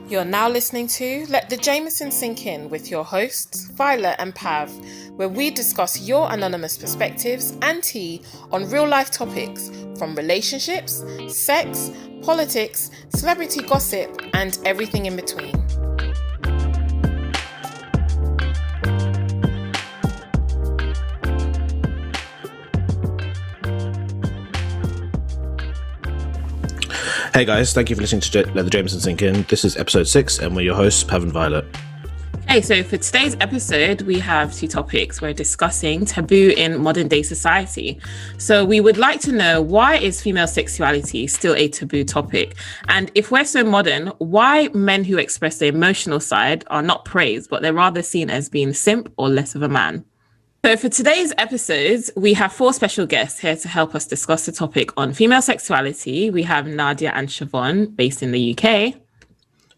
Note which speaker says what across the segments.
Speaker 1: You're now listening to Let the Jameson Sink In with your hosts, Violet and Pav, where we discuss your anonymous perspectives and tea on real life topics from relationships, sex, politics, celebrity gossip, and everything in between.
Speaker 2: Hey guys, thank you for listening to Let the Jameson Sink In. This is episode 6 and we're your hosts, Pav and Violet.
Speaker 3: Hey, so for today's episode, we have two topics. We're discussing taboo in modern day society. So we would like to know, why is female sexuality still a taboo topic? And if we're so modern, why men who express the emotional side are not praised, but they're rather seen as being simp or less of a man? So for today's episodes, we have 4 special guests here to help us discuss the topic on female sexuality. We have Nadia and Siobhan, based in the UK.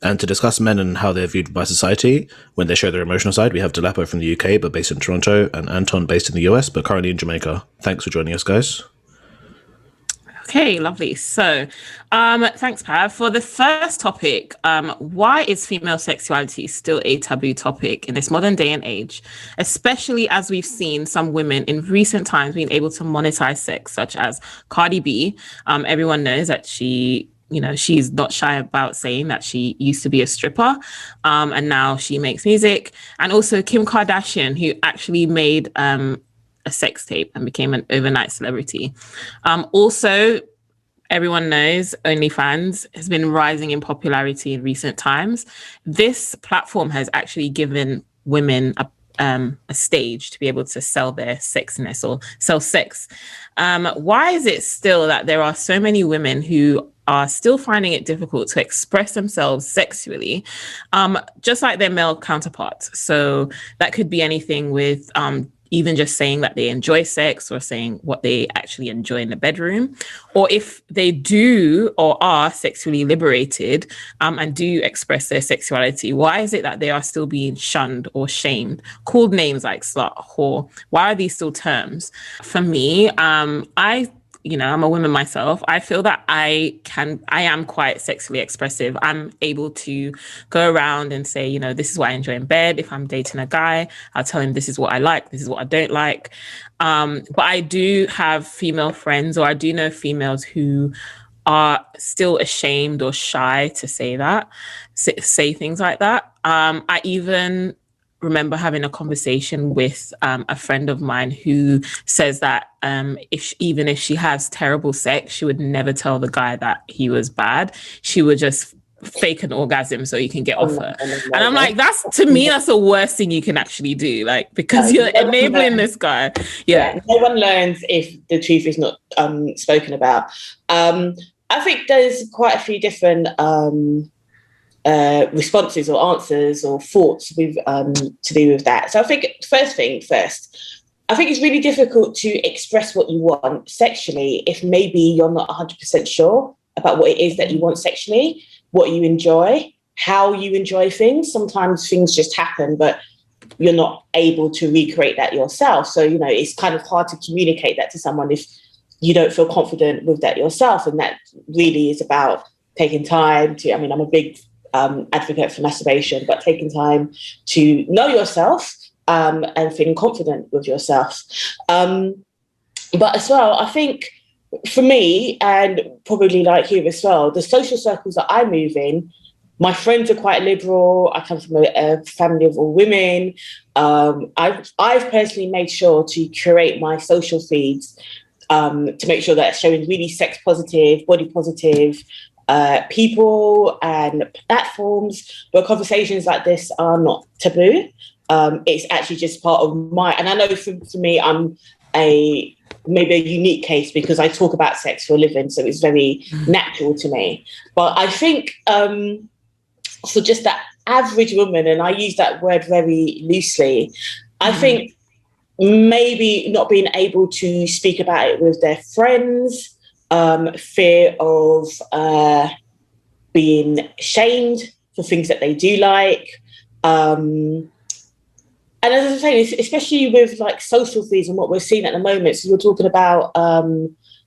Speaker 2: And to discuss men and how they're viewed by society when they show their emotional side, we have Delapo from the UK, but based in Toronto, and Anton, based in the US, but currently in Jamaica. Thanks for joining us, guys.
Speaker 3: Okay, lovely. So, thanks, Pav. For the first topic, why is female sexuality still a taboo topic in this modern day and age, especially as we've seen some women in recent times being able to monetize sex, such as Cardi B. Everyone knows that she's not shy about saying that she used to be a stripper, and now she makes music. And also Kim Kardashian, who actually made a sex tape and became an overnight celebrity. Also, everyone knows OnlyFans has been rising in popularity in recent times. This platform has actually given women a stage to be able to sell their sexiness or sell sex. Why is it still that there are so many women who are still finding it difficult to express themselves sexually, just like their male counterparts? So that could be anything with even just saying that they enjoy sex, or saying what they actually enjoy in the bedroom, or if they do or are sexually liberated and do express their sexuality, why is it that they are still being shunned or shamed, called names like slut, whore? Why are these still terms? For me, I'm a woman myself. I feel that I am quite sexually expressive. I'm able to go around and say, this is what I enjoy in bed. If I'm dating a guy, I'll tell him this is what I like, this is what I don't like. But I do have female friends, or I do know females who are still ashamed or shy to say things like that. I even remember having a conversation with a friend of mine who says that if she has terrible sex, she would never tell the guy that he was bad. She would just fake an orgasm so you can get off her. And I'm like, that's the worst thing you can actually do, like, because you're enabling this guy. Yeah.
Speaker 4: No one learns if the truth is not spoken about. I think there's quite a few different responses or answers or thoughts with to do with that. So I think first, I think it's really difficult to express what you want sexually if maybe you're not 100% sure about what it is that you want sexually, what you enjoy, how you enjoy things. Sometimes things just happen, but you're not able to recreate that yourself. So, it's kind of hard to communicate that to someone if you don't feel confident with that yourself. And that really is about taking time to, I'm a big advocate for masturbation, but taking time to know yourself and feeling confident with yourself. But as well, I think for me, and probably like you as well, the social circles that I move in, my friends are quite liberal. I come from a family of all women. I've personally made sure to curate my social feeds to make sure that it's showing really sex positive, body positive people and platforms where conversations like this are not taboo. It's actually just part of and I know for me, I'm maybe a unique case because I talk about sex for a living, so it's very natural to me. But I think for just that average woman, and I use that word very loosely, I think maybe not being able to speak about it with their friends, fear of being shamed for things that they do like. And as I was saying, especially with like social feeds and what we're seeing at the moment, so you're talking about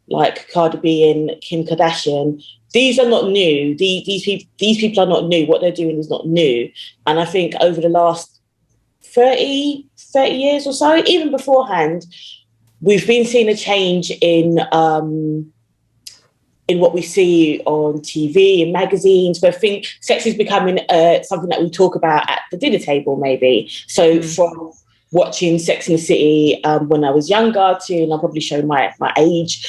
Speaker 4: like Cardi B and Kim Kardashian, these are not new. These people are not new. What they're doing is not new. And I think over the last 30 years or so, even beforehand, we've been seeing a change in what we see on TV and magazines, where I think sex is becoming something that we talk about at the dinner table, maybe. So from watching Sex and the City when I was younger to, and I'll probably show my age,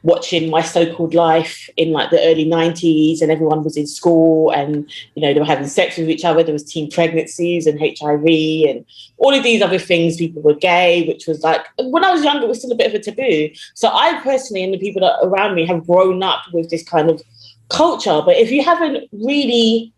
Speaker 4: watching My So-Called Life in like the early 90s, and everyone was in school and, you know, they were having sex with each other. There was teen pregnancies and HIV and all of these other things. People were gay, which was like, when I was younger, it was still a bit of a taboo. So I personally, and the people that are around me, have grown up with this kind of culture. But if you haven't really,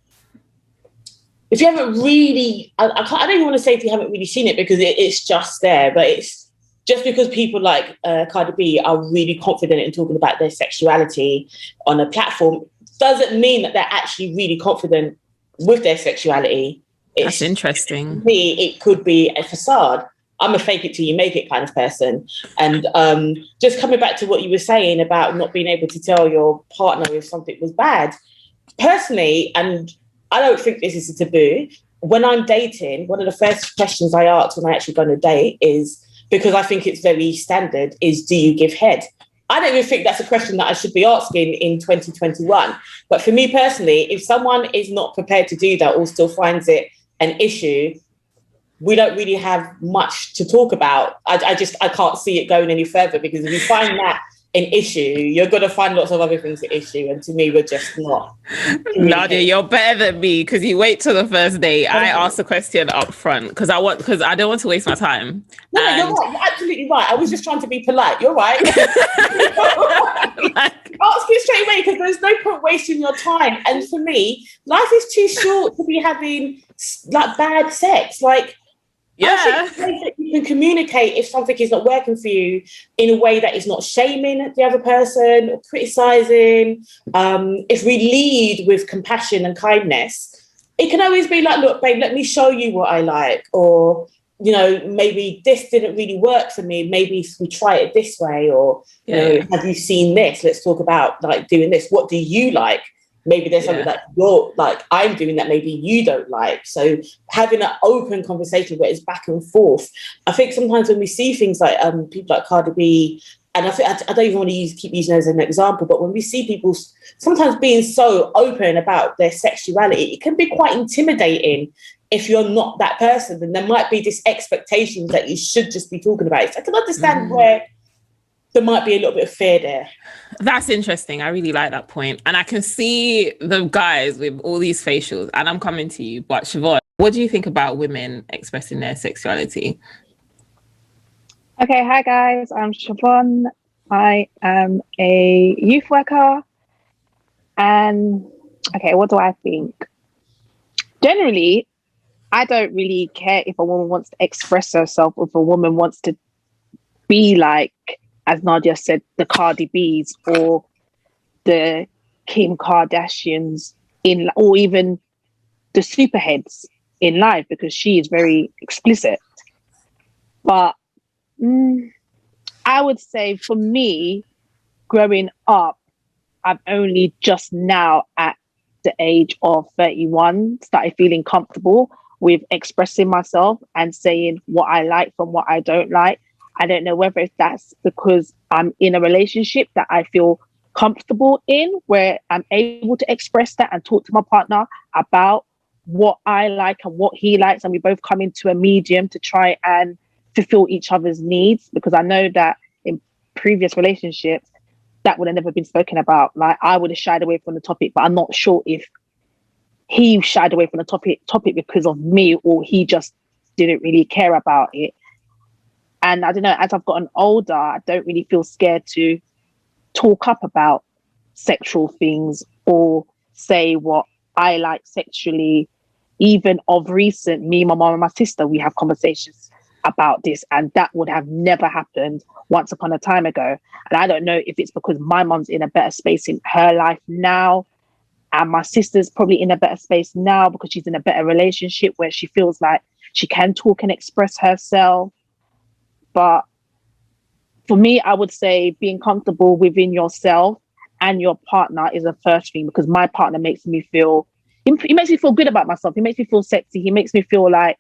Speaker 4: I don't even want to say if you haven't really seen it, because it's just there, but it's just because people like Cardi B are really confident in talking about their sexuality on a platform doesn't mean that they're actually really confident with their sexuality.
Speaker 3: That's interesting.
Speaker 4: It could be a facade. I'm a fake it till you make it kind of person. And just coming back to what you were saying about not being able to tell your partner if something was bad, personally, and I don't think this is a taboo, when I'm dating, one of the first questions I ask when I actually go on a date is, because I think it's very standard, is do you give head? I don't even think that's a question that I should be asking in 2021. But for me personally, if someone is not prepared to do that or still finds it an issue, we don't really have much to talk about. I can't see it going any further, because if you find that an issue, you're going to find lots of other things to issue. And to me, we're just not.
Speaker 3: Nadia, you're better than me, because you wait till the first date. I ask the question up front because I don't want to waste my time.
Speaker 4: No, you're right. You're absolutely right. I was just trying to be polite. You're right. Ask it straight away, because there's no point wasting your time. And for me, life is too short to be having like bad sex. Like,
Speaker 3: yeah,
Speaker 4: you can communicate if something is not working for you in a way that is not shaming the other person or criticizing. If we lead with compassion and kindness, it can always be like, look, babe, let me show you what I like, or, you know, maybe this didn't really work for me. Maybe if we try it this way, or, you know, have you seen this? Let's talk about like doing this. What do you like? Maybe there's something that you're like, I'm doing that maybe you don't like. So having an open conversation where it's back and forth. I think sometimes when we see things like people like Cardi B, and I don't even want to keep using it as an example, but when we see people sometimes being so open about their sexuality, it can be quite intimidating if you're not that person. And there might be this expectation that you should just be talking about it. So I can understand where there might be a little bit of fear there.
Speaker 3: That's interesting. I really like that point. And I can see the guys with all these facials, and I'm coming to you. But Siobhan, what do you think about women expressing their sexuality?
Speaker 5: Okay, hi guys, I'm Siobhan. I am a youth worker. And okay, what do I think? Generally, I don't really care if a woman wants to express herself, or if a woman wants to be like, as Nadia said, the Cardi B's or the Kim Kardashians or even the superheads in life, because she is very explicit. But I would say for me, growing up, I've only just now at the age of 31 started feeling comfortable with expressing myself and saying what I like from what I don't like. I don't know whether that's because I'm in a relationship that I feel comfortable in, where I'm able to express that and talk to my partner about what I like and what he likes. And we both come into a medium to try and fulfill each other's needs, because I know that in previous relationships, that would have never been spoken about. Like, I would have shied away from the topic, but I'm not sure if he shied away from the topic because of me, or he just didn't really care about it. And I don't know, as I've gotten older, I don't really feel scared to talk up about sexual things or say what I like sexually. Even of recent, me, my mom and my sister, we have conversations about this, and that would have never happened once upon a time ago. And I don't know if it's because my mom's in a better space in her life now, and my sister's probably in a better space now because she's in a better relationship where she feels like she can talk and express herself. But for me, I would say being comfortable within yourself and your partner is a first thing, because my partner makes me feel, he makes me feel good about myself. He makes me feel sexy. He makes me feel like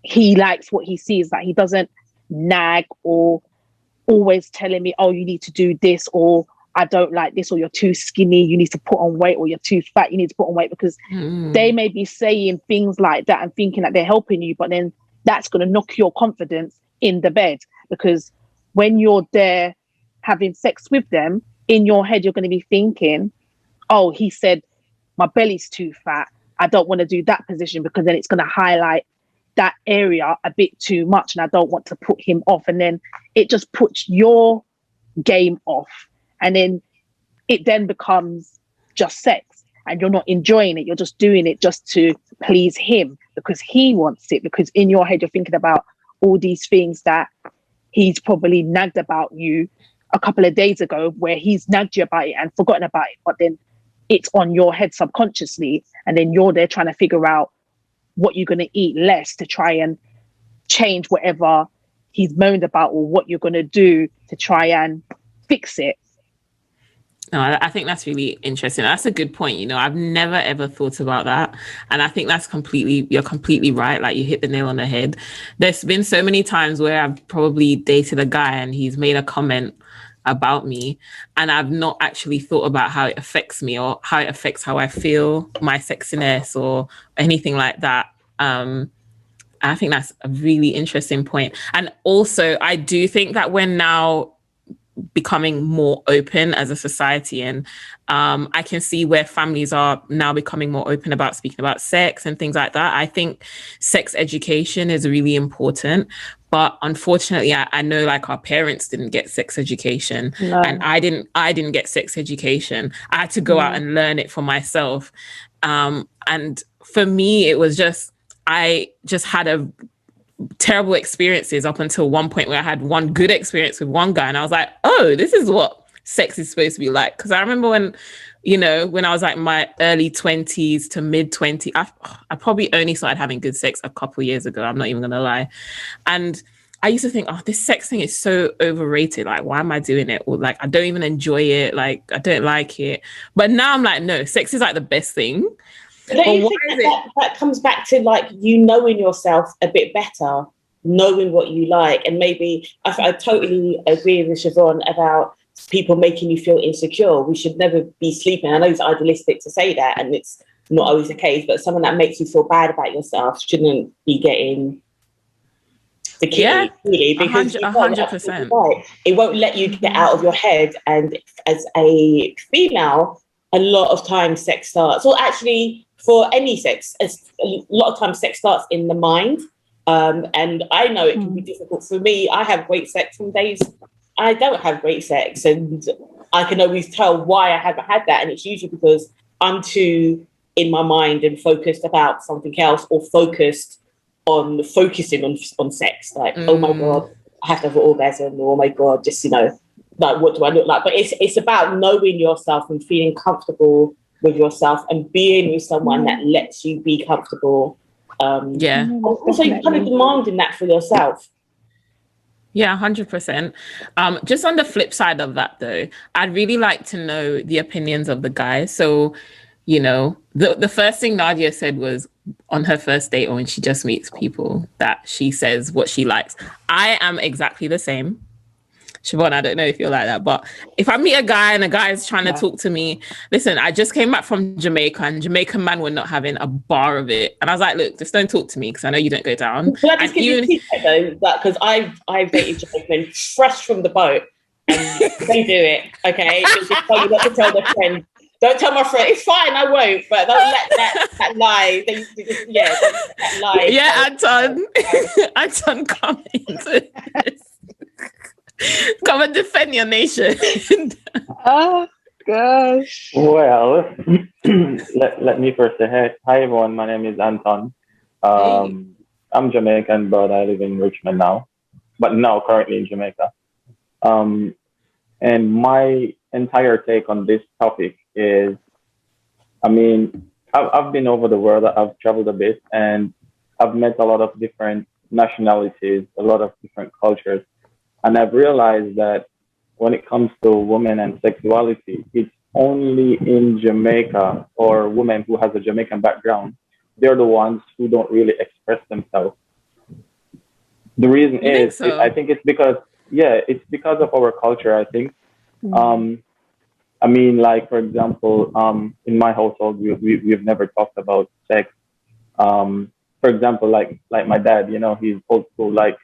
Speaker 5: he likes what he sees, that he doesn't nag or always telling me, oh, you need to do this, or I don't like this, or you're too skinny, you need to put on weight, or you're too fat, you need to put on weight, because they may be saying things like that and thinking that they're helping you, but then that's going to knock your confidence in the bed, because when you're there having sex with them, in your head, you're going to be thinking, oh, he said my belly's too fat. I don't want to do that position because then it's going to highlight that area a bit too much and I don't want to put him off. And then it just puts your game off. And then it then becomes just sex and you're not enjoying it. You're just doing it just to please him because he wants it. Because in your head, you're thinking about all these things that he's probably nagged about you a couple of days ago, where he's nagged you about it and forgotten about it. But then it's on your head subconsciously. And then you're there trying to figure out what you're going to eat less to try and change whatever he's moaned about, or what you're going to do to try and fix it.
Speaker 3: No, I think that's really interesting. That's a good point. You know, I've never ever thought about that. And I think you're completely right. Like, you hit the nail on the head. There's been so many times where I've probably dated a guy and he's made a comment about me and I've not actually thought about how it affects me or how it affects how I feel, my sexiness or anything like that. I think that's a really interesting point. And also, I do think that we're now becoming more open as a society, and I can see where families are now becoming more open about speaking about sex and things like that. I think sex education is really important, but unfortunately I know, like, our parents didn't get sex education. No. And I didn't get sex education. I had to go out and learn it for myself, and for me it was just, I just had a terrible experiences up until one point where I had one good experience with one guy and I was like, oh, this is what sex is supposed to be like. Because I remember when I was like my early 20s to mid 20s, I probably only started having good sex a couple years ago. I'm not even gonna lie. And I used to think, oh, this sex thing is so overrated. Like, why am I doing it? Or like, I don't even enjoy it. Like, I don't like it. But now I'm like, no, sex is like the best thing.
Speaker 4: Don't you think that comes back to, like, you knowing yourself a bit better, knowing what you like? And maybe I totally agree with Siobhan about people making you feel insecure. We should never be sleeping. I know it's idealistic to say that, and it's not always the case, but someone that makes you feel bad about yourself shouldn't be getting the key, really, because
Speaker 3: 100%.
Speaker 4: It won't let you get out of your head. And as a female, a lot of times sex starts, or actually for any sex, a lot of times sex starts in the mind. And I know it can be difficult for me. I have great sex some days I don't have great sex, and I can always tell why I haven't had that. And it's usually because I'm too in my mind and focused about something else, or focusing on sex. Like, oh my God, I have to have an orgasm, or oh my God, just, like, what do I look like? But it's about knowing yourself and feeling comfortable with yourself and being with someone that lets you be comfortable. Also, you kind of demanding that for yourself.
Speaker 3: Yeah, 100%. Just on the flip side of that, though, I'd really like to know the opinions of the guys. So, the first thing Nadia said was on her first date, or when she just meets people, that she says what she likes. I am exactly the same. Siobhan, I don't know if you're like that, but if I meet a guy and a guy is trying to talk to me, listen, I just came back from Jamaica and Jamaican man were not having a bar of it. And I was like, look, just don't talk to me because I know you don't go down.
Speaker 4: Well, I just give you a secret, though, because I've dated Jamaican fresh from the boat, and they do it, okay? Just tell you not to tell their friend. Don't tell my friend. It's fine, I won't. But don't let that lie. That lie.
Speaker 3: Yeah, Anton, come into this. Come and defend your nation.
Speaker 5: Oh gosh.
Speaker 6: Well, let me first say hi everyone. My name is Anton. I'm Jamaican, but I live in Richmond now. But now currently in Jamaica. And my entire take on this topic is, I've been over the world. I've traveled a bit, and I've met a lot of different nationalities, a lot of different cultures. And I've realized that when it comes to women and sexuality, it's only in Jamaica, or women who has a Jamaican background, they're the ones who don't really express themselves. The reason
Speaker 3: You think
Speaker 6: is,
Speaker 3: so?
Speaker 6: I think it's because, it's because of our culture, I think. I mean, like, for example, in my household, we've never talked about sex. For example, like my dad, he's old school. Like,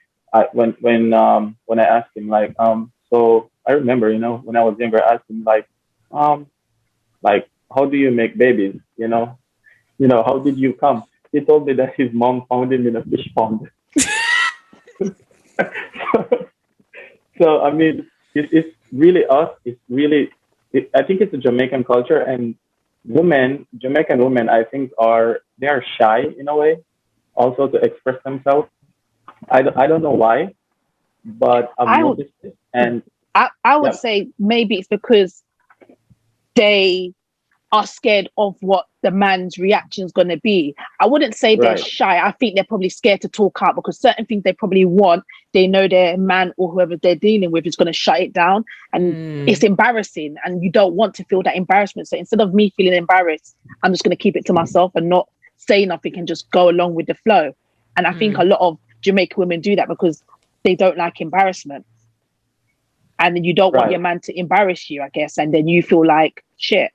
Speaker 6: when I asked him, like, so I remember, when I was younger, I asked him, like, how do you make babies? How did you come? He told me that his mom found him in a fish pond. So I mean, it's really us. It's really, I think it's a Jamaican culture, and Jamaican women, I think they are shy in a way, also to express themselves. I don't know why, but I've noticed it. And
Speaker 5: I would say maybe it's because they are scared of what the man's reaction is going to be. I wouldn't say they're shy. I think they're probably scared to talk out, because certain things they probably want, they know their man or whoever they're dealing with is going to shut it down, and it's embarrassing, and you don't want to feel that embarrassment. So instead of me feeling embarrassed, I'm just going to keep it to myself and not say nothing and just go along with the flow. And I think a lot of Jamaican women do that because they don't like embarrassment. And then you don't want your man to embarrass you, I guess, and then you feel like shit.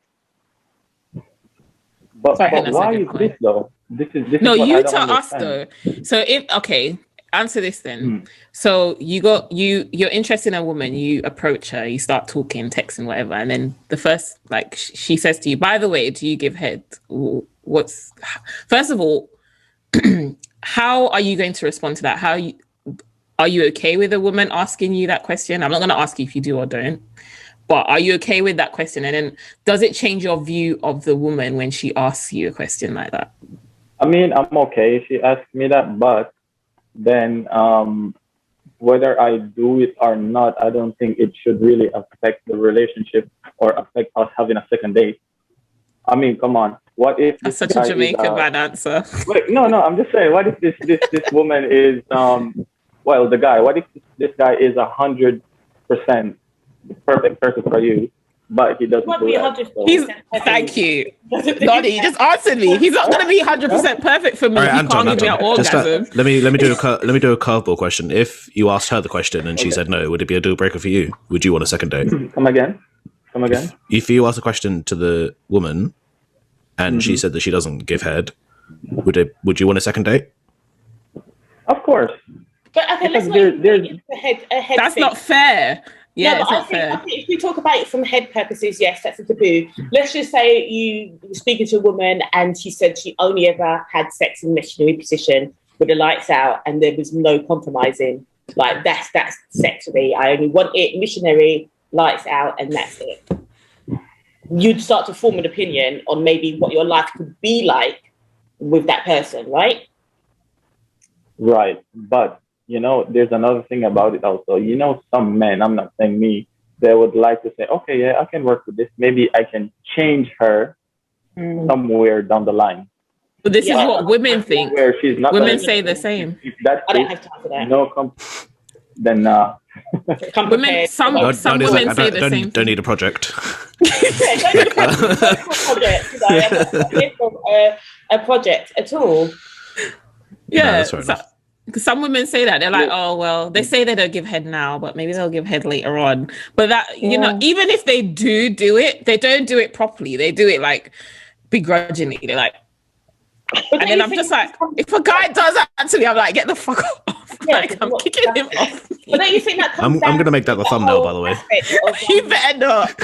Speaker 6: But why is this though? This is
Speaker 3: no,
Speaker 6: what
Speaker 3: you
Speaker 6: I don't
Speaker 3: tell us
Speaker 6: understand.
Speaker 3: though. So answer this then. So you're interested in a woman, you approach her, you start talking, texting, whatever, and then the first, like, she says to you, by the way, do you give head? First of all, how are you going to respond to that? Are you okay with a woman asking you that question? I'm not going to ask you if you do or don't, but are you okay with that question? And then does it change your view of the woman when she asks you a question like that?
Speaker 6: I mean, I'm okay if she asks me that, but then whether I do it or not, I don't think it should really affect the relationship or affect us having a second date. I mean, come on. What if
Speaker 3: That's such a Jamaican bad answer?
Speaker 6: Wait, no, I'm just saying. What if this woman is the guy? What if this guy is 100% the perfect person for you, but he doesn't do that?
Speaker 3: Thank you, Nadia. You just answered me. He's not going to be 100% perfect for me.
Speaker 2: All right,
Speaker 3: he
Speaker 2: Anton,
Speaker 3: can't give me an orgasm.
Speaker 2: let me do a curveball question. If you asked her the question and she said no, would it be a deal breaker for you? Would you want a second date?
Speaker 6: Come again.
Speaker 2: If you ask a question to the woman and she said that she doesn't give head, would you want a second date?
Speaker 6: Of course.
Speaker 4: But okay, let's a head
Speaker 3: That's
Speaker 4: thing.
Speaker 3: not fair. Yeah,
Speaker 4: no, but I think if we talk about it from head purposes, yes, that's a taboo. Let's just say you were speaking to a woman and she said she only ever had sex in missionary position with the lights out and there was no compromising. Like, that's sex for me. I only want it missionary, lights out, and that's it. You'd start to form an opinion on maybe what your life could be like with that person, right?
Speaker 6: Right. But there's another thing about it also. Some men, I'm not saying me, they would like to say, okay, yeah, I can work with this. Maybe I can change her somewhere down the line.
Speaker 3: But this is what women think.
Speaker 6: Where she's not
Speaker 3: women say the same.
Speaker 6: If that's
Speaker 4: I don't have time for that.
Speaker 6: Then
Speaker 3: women, some women say the same.
Speaker 2: Don't need a project.
Speaker 4: Don't need a project at all.
Speaker 3: Yeah. Because some women say that. They're like, oh, well, they say they don't give head now, but maybe they'll give head later on. But that, even if they do it, they don't do it properly. They do it like begrudgingly. They're like, and then I'm just like, if a guy does that to me, I'm like, get the fuck off. I'm kicking him off.
Speaker 4: But don't you think that comes
Speaker 2: I'm going to make that the thumbnail, by the way.
Speaker 3: You better not.
Speaker 4: I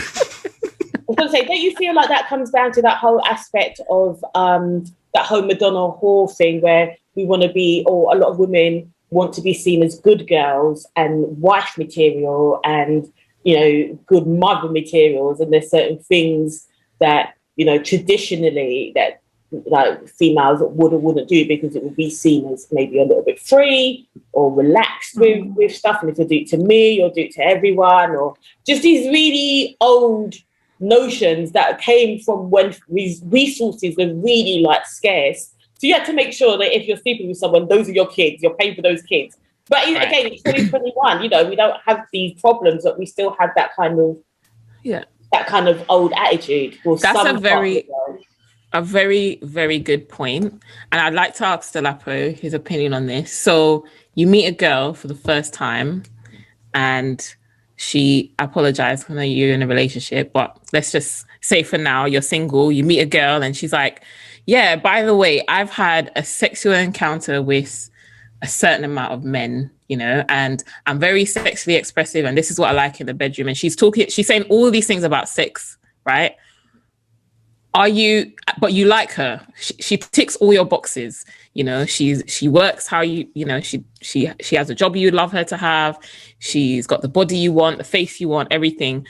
Speaker 4: was going to say, don't you feel like that comes down to that whole aspect of that whole Madonna whore thing where we want to be, or a lot of women want to be seen as good girls and wife material and, good mother materials. And there's certain things that, traditionally that females would or wouldn't do because it would be seen as maybe a little bit free or relaxed with stuff. And if you do it to me or do it to everyone, or just these really old notions that came from when resources were really scarce. So you had to make sure that if you're sleeping with someone, those are your kids, you're paying for those kids. But again, it's 2021. You know, we don't have these problems, but we still have that kind of old attitude.
Speaker 3: That's a very, very good point. And I'd like to ask Delapo his opinion on this. So you meet a girl for the first time and she apologized because I know you're in a relationship, but let's just say for now you're single, you meet a girl and she's like, yeah, by the way, I've had a sexual encounter with a certain amount of men, you know, and I'm very sexually expressive and this is what I like in the bedroom. And she's saying all these things about sex, right? But you like her. She ticks all your boxes. You know, she works how she has a job you'd love her to have. She's got the body you want, the face you want, everything.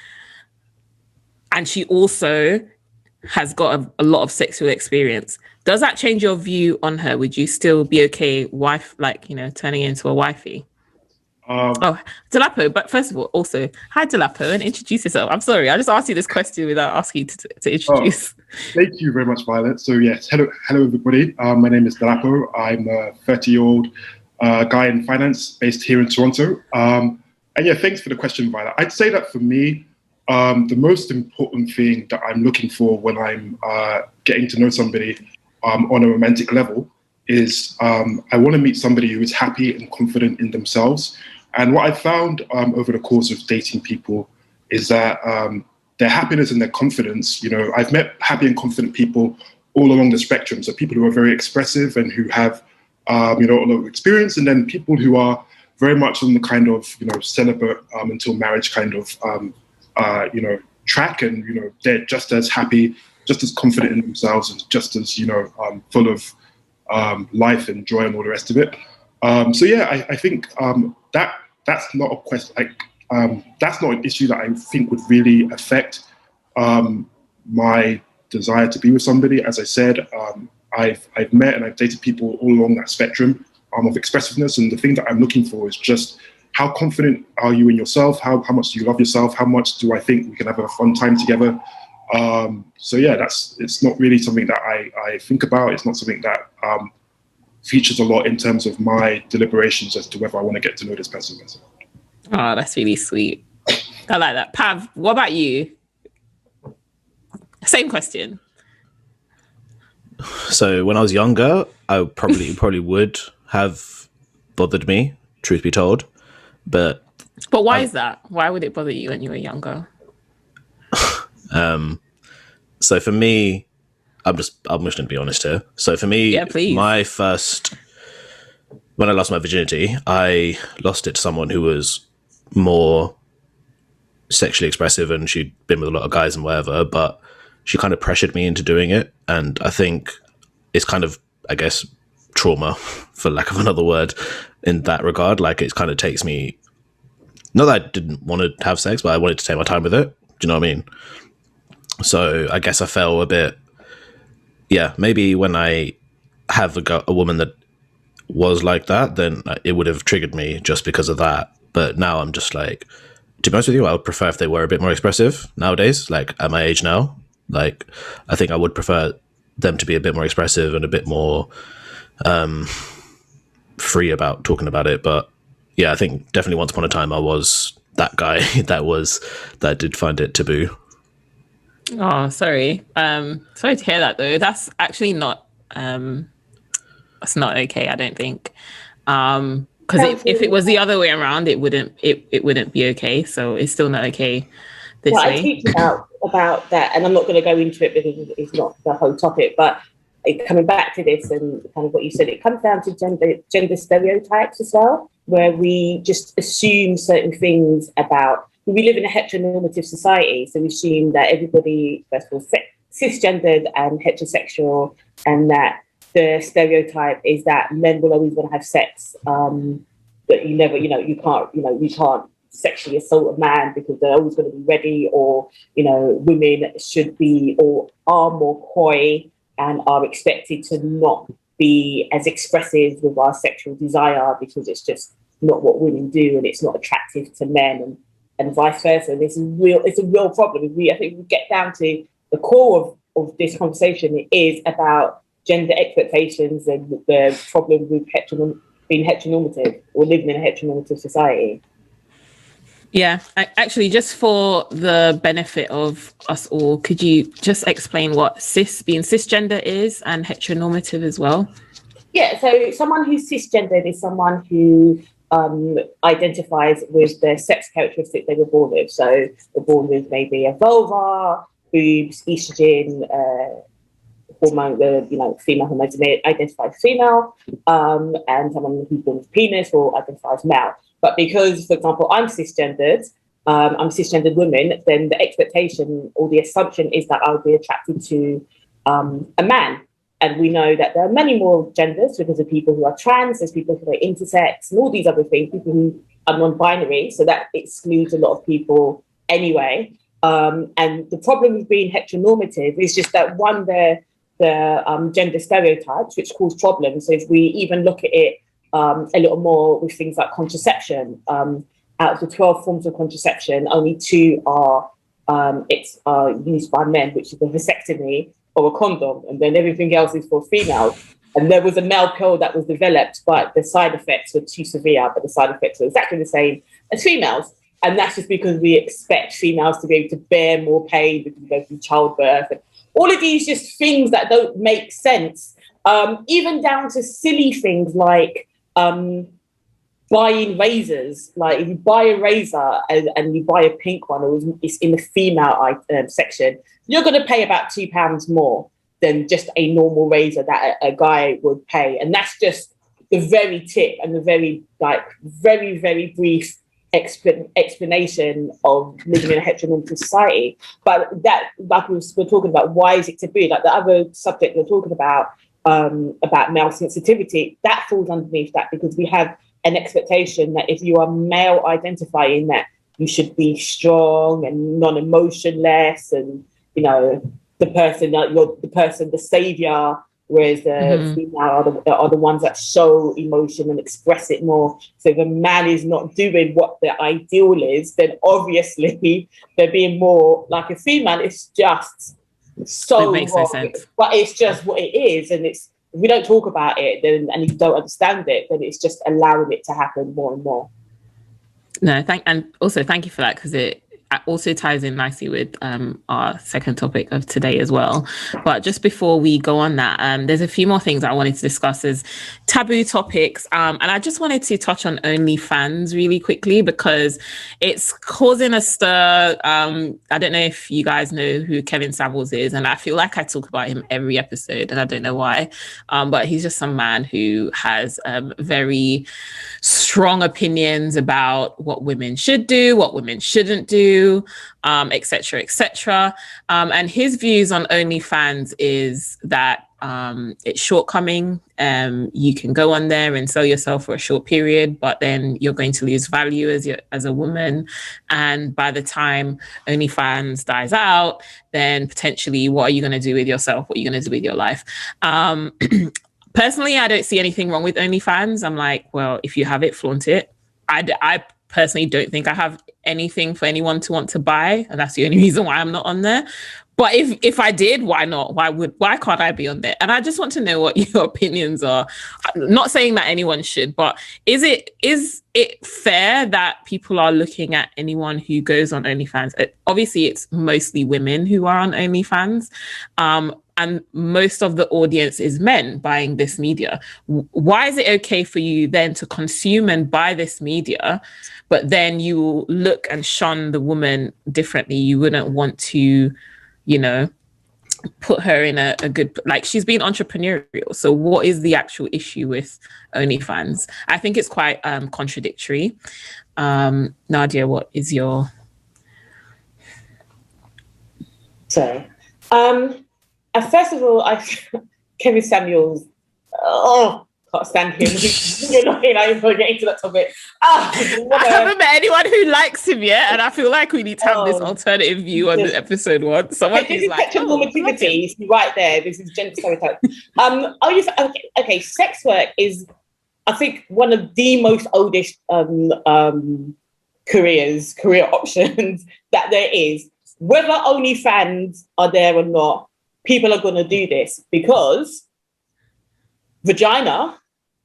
Speaker 3: And she also has got a lot of sexual experience. Does that change your view on her? Would you still be okay, turning into a wifey? Delapo, but first of all, also, hi Delapo, and introduce yourself. I'm sorry, I just asked you this question without asking you to introduce.
Speaker 7: Thank you very much, Violet. So yes, hello everybody. My name is Delapo. I'm a 30-year-old guy in finance based here in Toronto. And yeah, thanks for the question, Violet. I'd say that for me, the most important thing that I'm looking for when I'm getting to know somebody on a romantic level is I want to meet somebody who is happy and confident in themselves. And what I found over the course of dating people is that their happiness and their confidence, you know, I've met happy and confident people all along the spectrum. So people who are very expressive and who have, a lot of experience, and then people who are very much on the kind of, celibate until marriage kind of, track. And, they're just as happy, just as confident in themselves, and just as, full of life and joy and all the rest of it. So yeah, I think that's not a question. That's not an issue that I think would really affect my desire to be with somebody. As I said, I've met and I've dated people all along that spectrum of expressiveness, and the thing that I'm looking for is just how confident are you in yourself? How much do you love yourself? How much do I think we can have a fun time together? So yeah, it's not really something that I think about. It's not something that features a lot in terms of my deliberations as to whether I want to get to know this person.
Speaker 3: Oh, that's really sweet. I like that. Pav, what about you? Same question.
Speaker 2: So when I was younger, I probably would have bothered me, truth be told. But
Speaker 3: why is that? Why would it bother you when you were younger?
Speaker 2: So for me, I'm just going to be honest here. So for me,
Speaker 3: yeah, please.
Speaker 2: When I lost my virginity, I lost it to someone who was more sexually expressive, and she'd been with a lot of guys and whatever, but she kind of pressured me into doing it. And I think it's kind of, I guess, trauma, for lack of another word, in that regard. Like, it kind of takes me, not that I didn't want to have sex, but I wanted to take my time with it. Do you know what I mean? So I guess I felt a bit, yeah, maybe when I have a woman that was like that, then it would have triggered me just because of that. But now I'm just like, to be honest with you, I would prefer if they were a bit more expressive nowadays, like at my age now. Like, I think I would prefer them to be a bit more expressive and a bit more free about talking about it. But yeah, I think definitely once upon a time I was that guy that did find it taboo.
Speaker 3: Oh, sorry. Sorry to hear that though. That's actually not that's not okay, I don't think. Because if it was the other way around, it wouldn't be okay. So it's still not okay this way.
Speaker 4: I teach about that, and I'm not going to go into it because it's not the whole topic, but coming back to this and kind of what you said, it comes down to gender stereotypes as well, where we just assume certain things about, we live in a heteronormative society, so we assume that everybody, first of all, cisgendered and heterosexual, and that the stereotype is that men will always want to have sex, but you never, you can't sexually assault a man because they're always going to be ready, or, women should be or are more coy and are expected to not be as expressive with our sexual desire because it's just not what women do and it's not attractive to men, and vice versa. And it's a real problem. I think we get down to the core of this conversation, it is about gender expectations and the problem with being heteronormative or living in a heteronormative society.
Speaker 3: Yeah, actually, just for the benefit of us all, could you just explain what being cisgender is and heteronormative as well?
Speaker 4: Yeah, so someone who's cisgendered is someone who identifies with the sex characteristics they were born with. So they're born with maybe a vulva, boobs, estrogen, hormone, female hormones, and they identify as female, and someone who's born with penis or identifies male. But because, for example, I'm a cisgendered woman, then the expectation or the assumption is that I'll be attracted to a man. And we know that there are many more genders because of people who are trans, there's people who are intersex, and all these other things, people who are non-binary. So that excludes a lot of people anyway. And the problem with being heteronormative is just that, one, the gender stereotypes, which cause problems. So if we even look at it a little more with things like contraception, out of the 12 forms of contraception, only 2 are used by men, which is a vasectomy or a condom, and then everything else is for females. And there was a male pill that was developed, but the side effects were too severe, but the side effects were exactly the same as females. And that's just because we expect females to be able to bear more pain because we go through childbirth. And all of these just things that don't make sense, even down to silly things like buying razors. Like if you buy a razor and you buy a pink one, or it's in the female section, you're going to pay about £2 more than just a normal razor that a guy would pay. And that's just the very tip and the very, very brief explanation of living in a heteronormative society. But that, like we're talking about, why is it taboo? Like the other subject we're talking about male sensitivity, that falls underneath that, because we have an expectation that if you are male identifying, that you should be strong and non-emotionless, and the person that you're the savior, whereas the female are the ones that show emotion and express it more. So if a man is not doing what the ideal is, then obviously they're being more like a female. It's just so
Speaker 3: it makes
Speaker 4: wrong.
Speaker 3: No sense.
Speaker 4: But it's just what it is, and it's, if we don't talk about it, then, and you don't understand it, then it's just allowing it to happen more and more.
Speaker 3: No, thank you for that, because it also ties in nicely with our second topic of today as well. But just before we go on that, there's a few more things I wanted to discuss as taboo topics, and I just wanted to touch on OnlyFans really quickly, because it's causing a stir. I don't know if you guys know who Kevin Samuels is, and I feel like I talk about him every episode, and I don't know why, but he's just some man who has very strong opinions about what women should do, what women shouldn't do, etc., etc. And his views on OnlyFans is that it's shortcoming. You can go on there and sell yourself for a short period, but then you're going to lose value as a woman. And by the time OnlyFans dies out, then potentially, what are you going to do with yourself? What are you going to do with your life? Personally, I don't see anything wrong with OnlyFans. I'm like, well, if you have it, flaunt it. I personally don't think I have anything for anyone to want to buy, and that's the only reason why I'm not on there. But if I did, why not? Why can't I be on there? And I just want to know what your opinions are. I'm not saying that anyone should, but is it fair that people are looking at anyone who goes on OnlyFans? Obviously, it's mostly women who are on OnlyFans. And most of the audience is men buying this media. Why is it okay for you then to consume and buy this media, but then you look and shun the woman differently? You wouldn't want to, put her in a good, like, she's being entrepreneurial. So what is the actual issue with OnlyFans? I think it's quite contradictory. Nadia, what is your...
Speaker 4: So, first of all, Kevin Samuels, can't stand him. You're not even going to get into that topic.
Speaker 3: I haven't met anyone who likes him yet, and I feel like we need to have this alternative view on the episode one. Someone who's like,
Speaker 4: normativity, right there. This is gender stereotype. Okay, sex work is, I think, one of the most oldest career options that there is. Whether OnlyFans are there or not, people are going to do this because vagina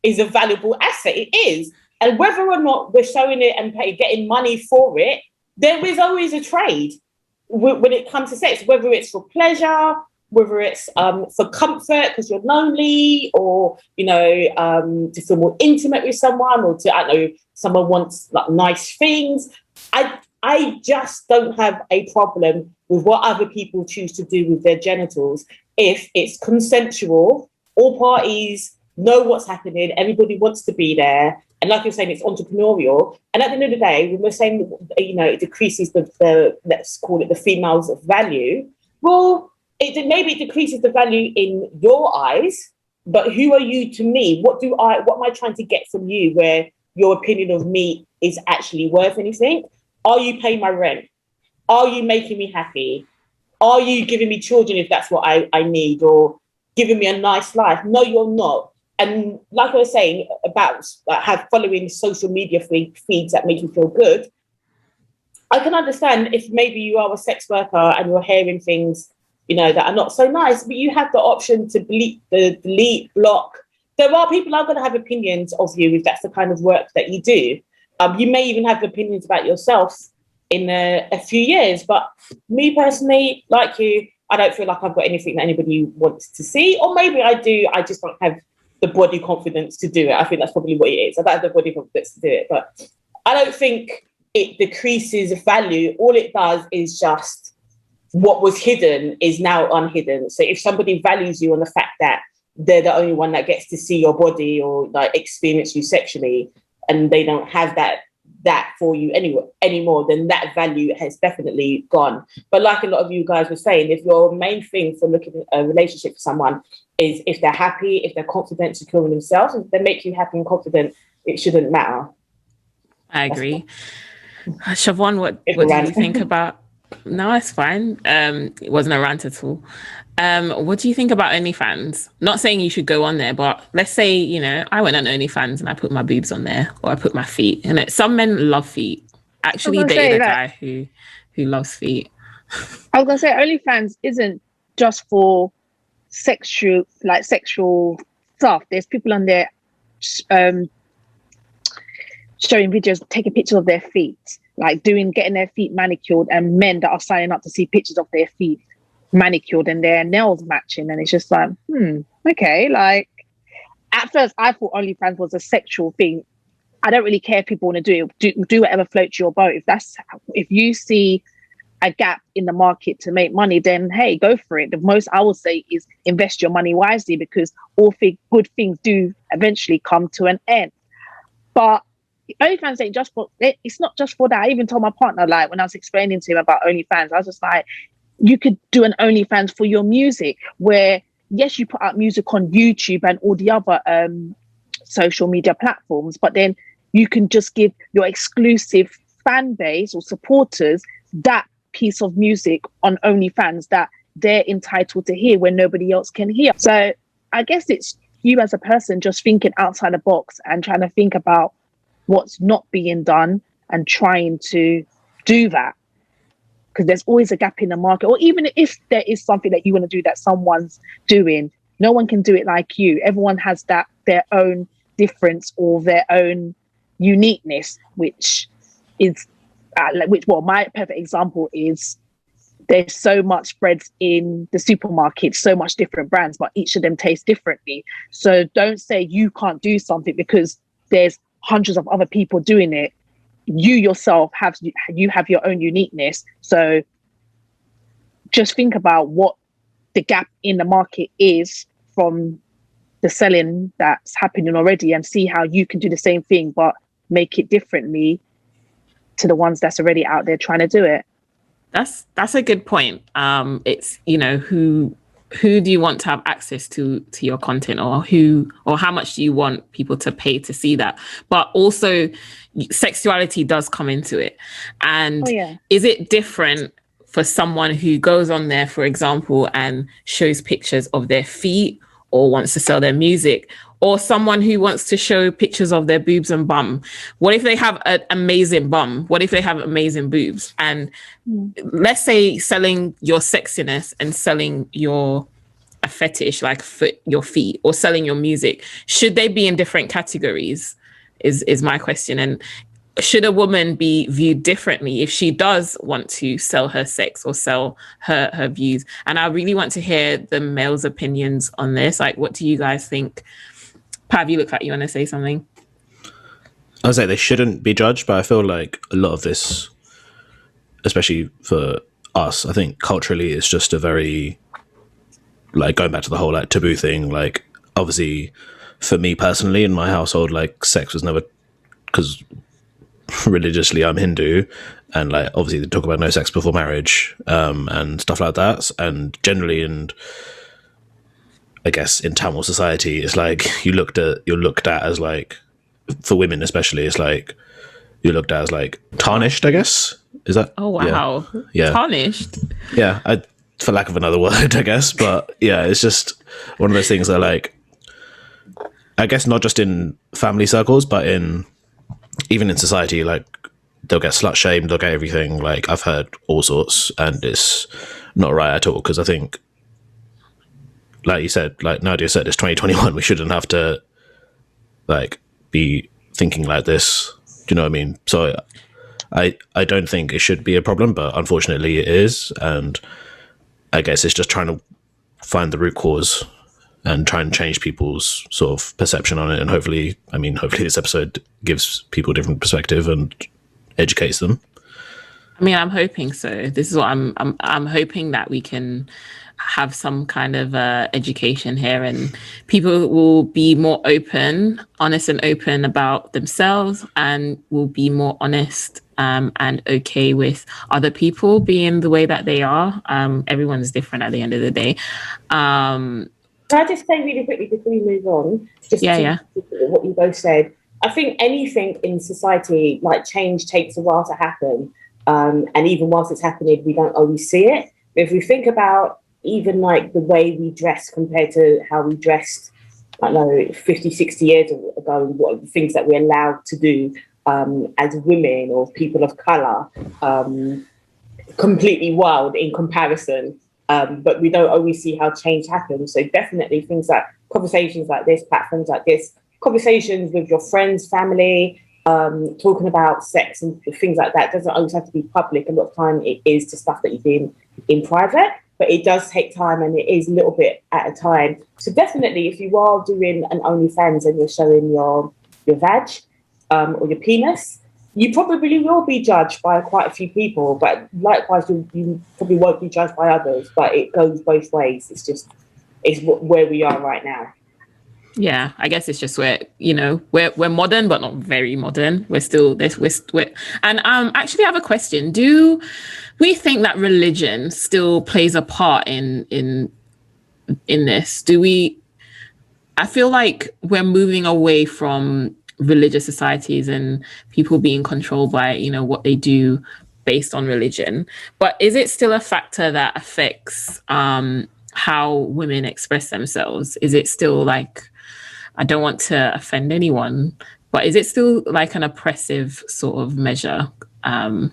Speaker 4: is a valuable asset. It is. And whether or not we're showing it and getting money for it, there is always a trade when it comes to sex, whether it's for pleasure, whether it's for comfort because you're lonely, or, you know, to feel more intimate with someone, or to, I don't know, someone wants like nice things. I just don't have a problem with what other people choose to do with their genitals if it's consensual, all parties know what's happening, everybody wants to be there. And like you're saying, it's entrepreneurial. And at the end of the day, when we're saying, you know, it decreases the let's call it the female's value, well, maybe it decreases the value in your eyes, but who are you to me? What am I trying to get from you where your opinion of me is actually worth anything? Are you paying my rent? Are you making me happy? Are you giving me children if that's what I need, or giving me a nice life? No, you're not. And like I was saying about following social media feeds that make you feel good, I can understand if maybe you are a sex worker and you're hearing things, you know, that are not so nice, but you have the option to delete, block. There are people who are going to have opinions of you if that's the kind of work that you do. You may even have opinions about yourself in a few years. But me personally, like you, I don't feel like I've got anything that anybody wants to see. Or maybe I do, I just don't have the body confidence to do it. I think that's probably what it is. I don't have the body confidence to do it. But I don't think it decreases value. All it does is just what was hidden is now unhidden. So if somebody values you on the fact that they're the only one that gets to see your body or like experience you sexually, and they don't have that for you anymore, then that value has definitely gone. But like a lot of you guys were saying, if your main thing for looking at a relationship with someone is if they're happy, if they're confident, secure in themselves, if they make you happy and confident, it shouldn't matter.
Speaker 3: I agree. Siobhan, what do you think about? No, it's fine. It wasn't a rant at all. What do you think about OnlyFans? Not saying you should go on there, but let's say, you know, I went on OnlyFans and I put my boobs on there, or I put my feet. And some men love feet. Actually dated a guy who loves feet.
Speaker 5: I was gonna say OnlyFans isn't just for sexual stuff. There's people on there showing videos, taking pictures of their feet, like getting their feet manicured, and men that are signing up to see pictures of their feet manicured and their nails matching. And it's just like, okay. Like, at first I thought OnlyFans was a sexual thing. I don't really care if people want to do whatever floats your boat. If you see a gap in the market to make money, then hey, go for it. The most I will say is invest your money wisely, because all good things do eventually come to an end. But OnlyFans ain't just for it. It's not just for that. I even told my partner, like, when I was explaining to him about OnlyFans, I was just like, you could do an OnlyFans for your music, where yes, you put out music on YouTube and all the other social media platforms, but then you can just give your exclusive fan base or supporters that piece of music on OnlyFans that they're entitled to hear when nobody else can hear. So I guess it's you as a person just thinking outside the box and trying to think about what's not being done and trying to do that, because there's always a gap in the market. Or even if there is something that you want to do that someone's doing, no one can do it like you. Everyone has their own difference or their own uniqueness, which is my perfect example is there's so much breads in the supermarket, so much different brands, but each of them taste differently. So don't say you can't do something because there's hundreds of other people doing it. You yourself have your own uniqueness. So just think about what the gap in the market is from the selling that's happening already, and see how you can do the same thing but make it differently to the ones that's already out there trying to do it.
Speaker 3: That's a good point. It's, you know, who do you want to have access to your content, or how much do you want people to pay to see that? But also sexuality does come into it. And is it different for someone who goes on there, for example, and shows pictures of their feet or wants to sell their music, or someone who wants to show pictures of their boobs and bum? What if they have an amazing bum? What if they have amazing boobs? And let's say selling your sexiness and selling your fetish, like your feet, or selling your music, should they be in different categories? Is my question. And should a woman be viewed differently if she does want to sell her sex or sell her views? And I really want to hear the males' opinions on this. Like, what do you guys think? Pav, you look like you want to say something.
Speaker 2: I would say they shouldn't be judged, but I feel like a lot of this, especially for us, I think culturally it's just a very, like, going back to the whole like taboo thing. Like, obviously for me personally in my household, like, sex was never, because religiously I'm Hindu, and like obviously they talk about no sex before marriage, and stuff like that. And generally, and I guess in Tamil society, it's like you're looked at as like, for women especially, it's like you're looked at as like tarnished, I guess. Is that?
Speaker 3: Oh wow.
Speaker 2: Yeah.
Speaker 3: Tarnished.
Speaker 2: Yeah, for lack of another word, I guess. But yeah, it's just one of those things that, like, I guess not just in family circles, but even in society, like, they'll get slut shamed, they'll get everything. Like, I've heard all sorts, and it's not right at all. Because I think, like you said, like Nadia said, it's 2021. We shouldn't have to like be thinking like this. Do you know what I mean? So I don't think it should be a problem, but unfortunately it is. And I guess it's just trying to find the root cause and try and change people's sort of perception on it. And hopefully this episode gives people a different perspective and educates them.
Speaker 3: I mean, I'm hoping so. This is what I'm hoping, that we can have some kind of education here, and people will be more honest and open about themselves, and will be more honest and okay with other people being the way that they are. Everyone's different at the end of the day.
Speaker 4: Can I just say really quickly before we move on, to what you both said? I think anything in society, like change, takes a while to happen. And even whilst it's happening, we don't always see it. If we think about even like the way we dress compared to how we dressed, I don't know, 50, 60 years ago, what are the things that we're allowed to do as women or people of colour, completely wild in comparison. But we don't always see how change happens. So definitely things like conversations like this, platforms like this, conversations with your friends, family, talking about sex and things like that doesn't always have to be public. A lot of time it is to stuff that you do in private, but it does take time, and it is a little bit at a time. So definitely, if you are doing an OnlyFans and you're showing your vag or your penis, you probably will be judged by quite a few people, but likewise, you probably won't be judged by others. But it goes both ways. It's where we are right now.
Speaker 3: Yeah, I guess it's just we're modern, but not very modern. We're still this. And actually, I have a question. Do we think that religion still plays a part in this? I feel like we're moving away from religious societies and people being controlled by what they do based on religion. But is it still a factor that affects how women express themselves? Is it still like, I don't want to offend anyone, but is it still like an oppressive sort of measure? Does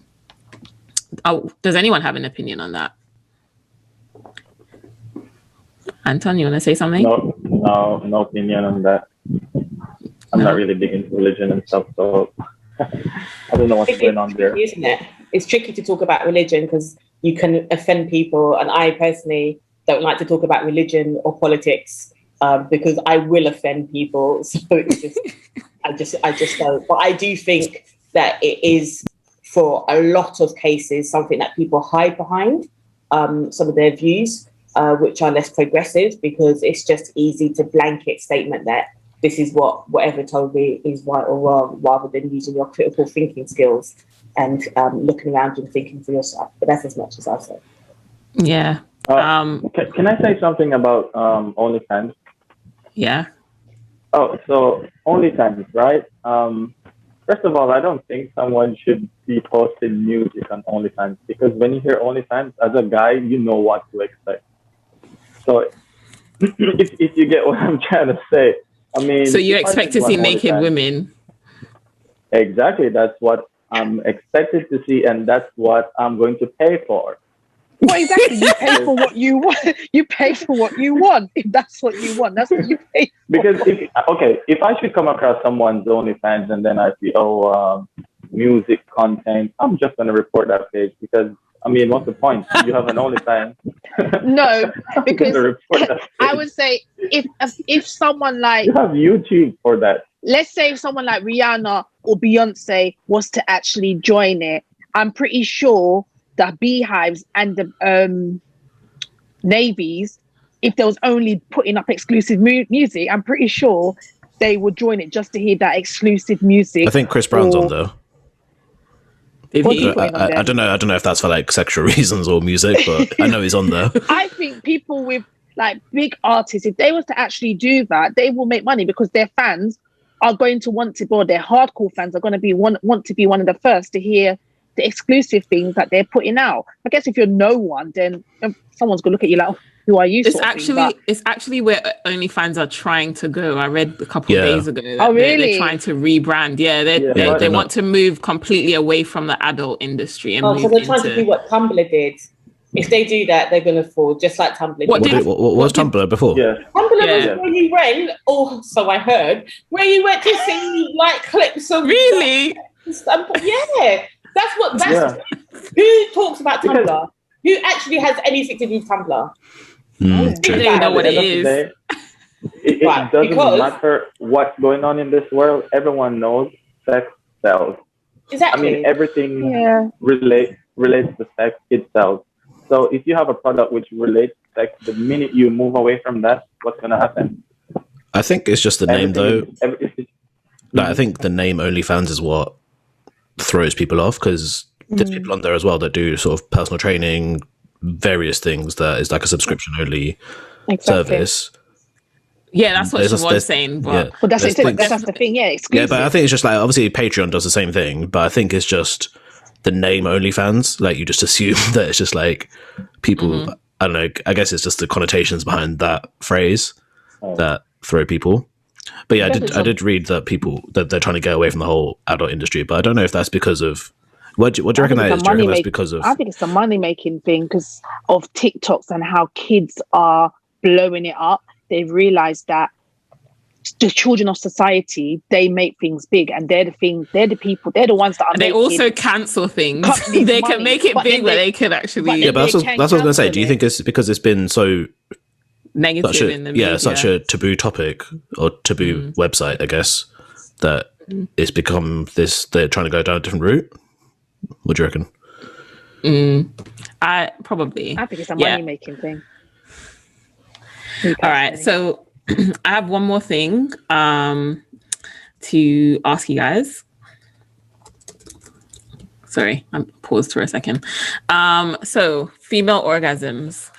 Speaker 3: anyone have an opinion on that? Anton, you want to say something?
Speaker 6: No opinion on that. I'm not really big into religion and stuff, so I don't know what's going on there.
Speaker 4: Isn't it? It's tricky to talk about religion because you can offend people, and I personally don't like to talk about religion or politics because I will offend people. So it's just, I just don't. But I do think that it is, for a lot of cases, something that people hide behind some of their views, which are less progressive, because it's just easy to blanket statement that this is whatever told me is right or wrong, rather than using your critical thinking skills and looking around and thinking for yourself. But that's as much as I'll say.
Speaker 3: Yeah.
Speaker 6: Can I say something about OnlyFans?
Speaker 3: Yeah.
Speaker 6: Oh, so OnlyFans, right? First of all, I don't think someone should be posting music on OnlyFans, because when you hear OnlyFans, as a guy, you know what to expect. So if you get what I'm trying to say, I mean... So
Speaker 3: you expect to see naked women?
Speaker 6: Exactly. That's what I'm expected to see, and that's what I'm going to pay for.
Speaker 5: Well, exactly. You pay for what you want. You pay for what you want. If that's what you want, that's what you pay for.
Speaker 6: Because if I should come across someone's OnlyFans and then I see music content, I'm just gonna report that page because I mean, what's the point? You have an OnlyFans.
Speaker 5: No, because
Speaker 6: report that
Speaker 5: I would say if someone like
Speaker 6: you have YouTube for that.
Speaker 5: let's say if someone like Rihanna or Beyonce was to actually join it, I'm pretty sure the beehives and the navies, if there was only putting up exclusive music, I'm pretty sure they would join it just to hear that exclusive music.
Speaker 2: I think Chris Brown's on there.
Speaker 5: I
Speaker 2: don't know. I don't know if that's for like sexual reasons or music, but I know he's on there.
Speaker 5: I think people with like big artists, if they were to actually do that, they will make money because their fans are going to want to, or their hardcore fans are going to be want to be one of the first to hear the exclusive things that they're putting out. I guess if you're no one, then someone's going to look at you like, oh, who are you?
Speaker 3: It's actually where OnlyFans are trying to go. I read a couple of days ago. That they're trying to rebrand. They want to move completely away from the adult industry and move
Speaker 4: so they're trying to do what Tumblr did. If they do that, they're going to fall, just like Tumblr.
Speaker 2: What was Tumblr before?
Speaker 6: Yeah.
Speaker 4: Tumblr was where you went, or so I heard, where you went to see like clips of.
Speaker 3: Really?
Speaker 4: Yeah, that's who talks about Tumblr? Who actually has anything to do with Tumblr?
Speaker 3: I don't know what it is.
Speaker 6: It doesn't matter what's going on in this world. Everyone knows sex sells.
Speaker 4: Exactly.
Speaker 6: I mean, everything relates to sex, it sells. So if you have a product which relates to sex, the minute you move away from that, what's going to happen?
Speaker 2: I think it's just the name, though. I think the name OnlyFans is what throws people off, because there's people on there as well that do sort of personal training, various things that is like a subscription only service.
Speaker 3: Yeah, that's what she was saying. But
Speaker 5: that's the thing. Yeah, exclusive.
Speaker 2: Yeah, but I think it's just like, obviously Patreon does the same thing, but I think it's just the name OnlyFans. Like, you just assume that it's just like people. I don't know. I guess it's just the connotations behind that phrase that throw people. But yeah, I did read that they're trying to get away from the whole adult industry, but I don't know if that's because of. What do you reckon that is? Do you reckon that's because of?
Speaker 5: I think it's a money-making thing because of TikToks and how kids are blowing it up. They've realised that the children of society, they make things big, and they're the people, they're the ones that are.
Speaker 3: And they also cancel things. They can make it big, but they can actually.
Speaker 2: Yeah, but that's what I was going to say. Do you think it's because it's been so
Speaker 3: negative in the media?
Speaker 2: Yeah, such a taboo topic or taboo website, I guess, that it's become this. They're trying to go down a different route. What do you reckon?
Speaker 3: I
Speaker 5: think it's a money-making thing.
Speaker 3: All right, so I have one more thing to ask you guys. Sorry, I'm paused for a second. So female orgasms,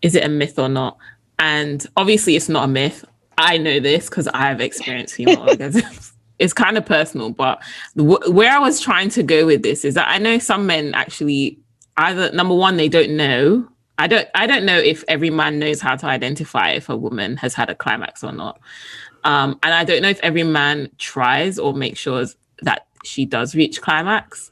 Speaker 3: is it a myth or not? And obviously it's not a myth. I know this because I have experienced female orgasms. It's kind of personal, but where I was trying to go with this is that I know some men actually either, number one, they don't know. I don't know if every man knows how to identify if a woman has had a climax or not. And I don't know if every man tries or makes sure that she does reach climax,